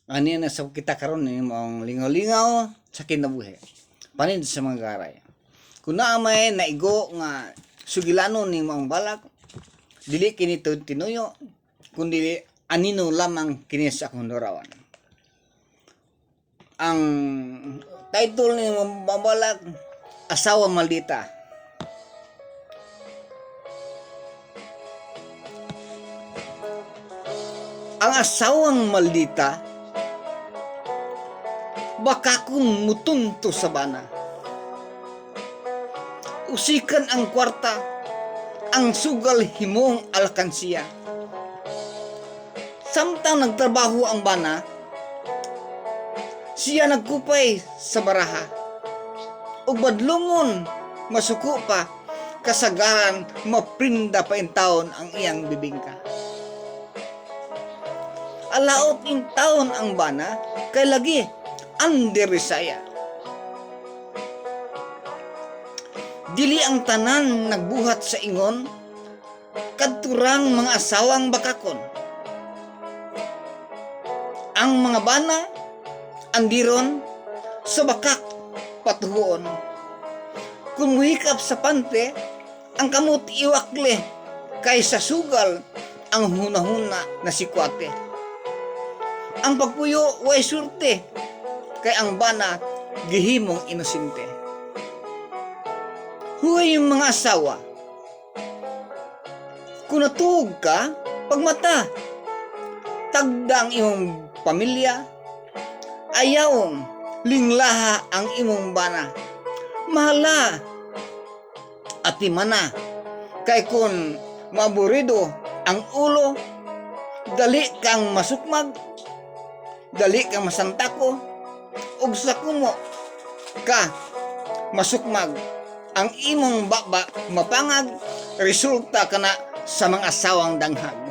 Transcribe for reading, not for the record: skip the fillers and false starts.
Ani na sa kita karon ni mong lingaw-lingaw sa kinabuhi. Panid sa mga garay. Kung naa may naigo nga sugilanon ni mong balak, dili kini tinuyo, kundi anino lamang kini sa akong larawan. Ang title ni mong balak, Asawa Maldita. Ang asawang maldita, baka kung mutunto sa bana. Usikan ang kwarta, ang sugal himong alkansiya. Samtang nagtrabaho ang bana, siya nagkupay sa baraha. Ug badlungon masuko pa, kasagaran maprinda pa in taon ang iyang bibingka. Alaot in taon ang bana, kay lagi anderisaya. Dili ang tanan nagbuhat sa ingon, kadturang mga asawang bakakon. Ang mga bana, andiron, sa bakak patuhuon. Kung muhikap sa pante, ang kamot iwakle, kaysa sugal ang hunahuna na sikwate. Ang pagpuyo way surte, kay ang bana gihimong inosente. Huwag yung mga asawa. Kung natuog ka, pagmata, tagda ang imong pamilya, ayawong linglaha ang imong bana. Mahala, ati mana, kay kung maburido ang ulo, dali kang masukmag, dali kang masantako, ug sa kumo ka masukmag, ang imong baba mapangag, resulta kana sa mga asawang danghag.